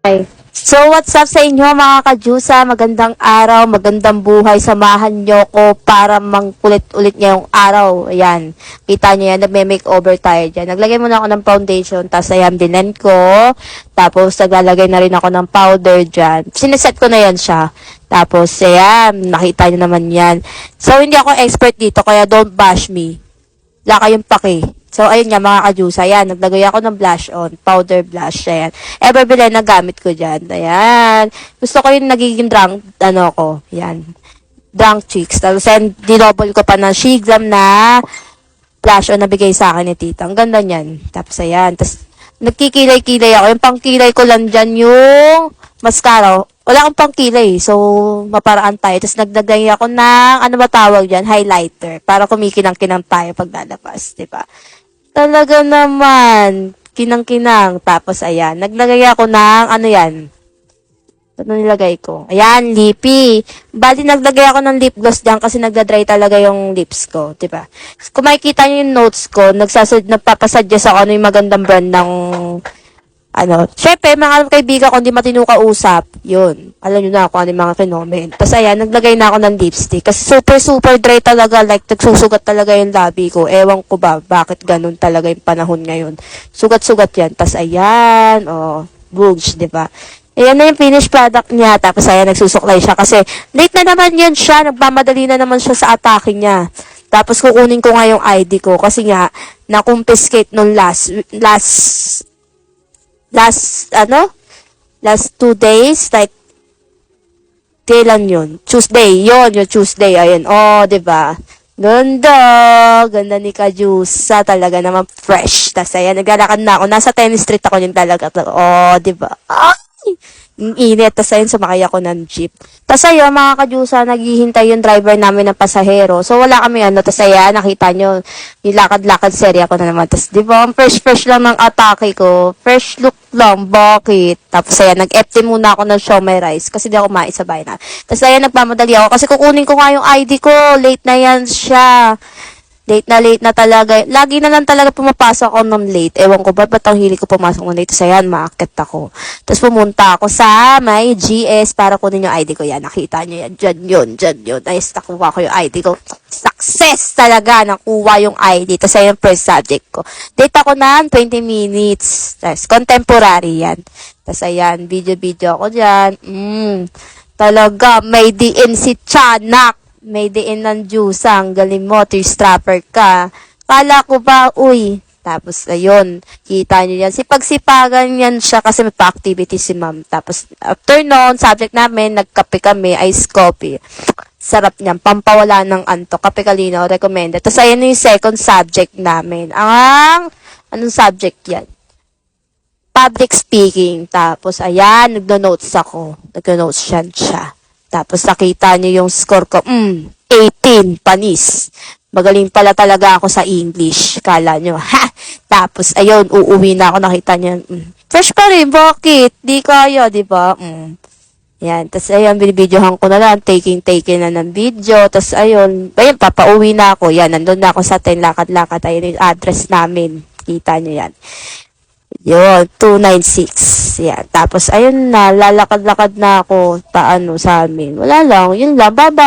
Hi. So, what's up sa inyo mga kajusa? Magandang araw, magandang buhay. Samahan nyo ko para mangkulit ulit ngayong araw. Ayan. Kita nyo yan, nagme-makeover tayo dyan. Naglagay muna ako ng foundation, tapos ayan, blend ko. Tapos, naglalagay na rin ako ng powder dyan. Sineset ko na yan siya. Tapos, ayan, nakita nyo naman yan. So, hindi ako expert dito, kaya don't bash me. Wala kayong pake. So, ayun nga mga kajusa. Ayan, naglagay ako ng blush on. Powder blush. Ayan. Everbelen na gamit ko dyan. Ayan. Gusto ko yung nagiging drunk, ko. Ayan. Drunk cheeks. Tapos, ayan, dinouble ko pa ng Shiglam na blush on na bigay sa akin ni tita. Ang ganda niyan. Tapos, ayan. Tapos, nagkikilay-kilay ako. Yung pangkilay ko lang dyan yung mascara. Wala akong pangkilay. So, maparaan tayo. Tapos, nagdagay ako ng, ano ba tawag dyan? Highlighter. Para kumikinang-kinang tayo pag lalabas. Diba? Talaga naman. Kinang-kinang. Tapos, ayan. Naglagay ako ng, ano yan? Ano nilagay ko? Ayan, lippy. Bali, naglagay ako ng lip gloss dyan kasi nagda-dry talaga yung lips ko. Diba? Kung makikita nyo yung notes ko, nagpapasuggest ako ano yung magandang brand ng syempre, mga kaibigan ko hindi matino kausap, yun. Alam nyo na kung ano yung mga fenomen. Tapos ayan, naglagay na ako ng lipstick. Kasi super dry talaga, like nagsusugat talaga yung labi ko. Ewan ko ba, bakit ganun talaga yung panahon ngayon. Sugat-sugat yan. Tapos ayan, bugs, diba? Ayan na yung finished product niya. Tapos ayan, nagsusuklay siya kasi late na naman yan siya. Nagmamadali na naman siya sa atake niya. Tapos kukunin ko nga yung ID ko kasi nga, na-confiscate nung last 2 days, like, kailan yun? Tuesday, yung Tuesday, ayun, diba? Ganda ni Kajusa, talaga naman fresh. Tapos, ayan, naglalakad na ako, nasa 10th Street ako yung talaga, diba? Ay! Yung init, tapos ayun, sumakay ako ng jeep. Tapos ayun, mga kajusa, naghihintay yung driver namin ng pasahero. So, wala kami tapos ayan, nakita nyo, yung lakad-lakad serya ko na naman. Tapos, di ba, ang fresh lang ng atake ko. Fresh look lang, bakit? Tapos ayan, nag-empty muna ako ng siomai rice kasi di ako maisabay na. Tapos ayan, nagmamadali ako kasi kukunin ko nga yung ID ko. Late na yan siya. Late na talaga. Lagi na lang talaga pumapasok ako ng late. Ewan ko ba't ang hili ko pumasok ng late. So, ayan, maakit ako. Tapos pumunta ako sa may GS para kunin yung ID ko. Yan, nakita nyo yan. Dyan yun. Ayos, nakuha ko yung ID ko. Success talaga, nakuha yung ID. Tapos, ayan, first subject ko. Date ako ng 20 minutes. Tapos, contemporary yan. Tapos, ayan, video ako dyan. Talaga, may DN si Chanak. May diin ng Jusang, galing mo, strapper ka. Kala ko ba, Tapos, ayun, kita nyo yan. Sipagsipagan yan siya kasi may pa-activity si ma'am. Tapos, after noon, subject namin, nagkape kami, iced coffee. Sarap niyan, pampawala ng antok. Kape Kalinaw, recommended. Tapos, ayun yung second subject namin. Anong subject yan? Public speaking. Tapos, ayan, nagno-notes ako. Nagno-notes siya. Tapos nakita niyo yung score ko, 18, panis. Magaling pala talaga ako sa English. Kala nyo, ha! Tapos, ayun, uuwi na ako, nakita niyo, fresh pa rin, bakit? Di kaya, di ba? Yan, tapos ayun, binibidyohan ko na lang, taking na ng video. Tapos ayun, papauwi na ako. Yan, nandun na ako sa 10, lakad-lakad. Ayun yung address namin. Kita nyo yan. Yun, 296. Yan. Tapos, ayun na, lalakad-lakad na ako, sa amin. Wala lang, yun lang, bye-bye!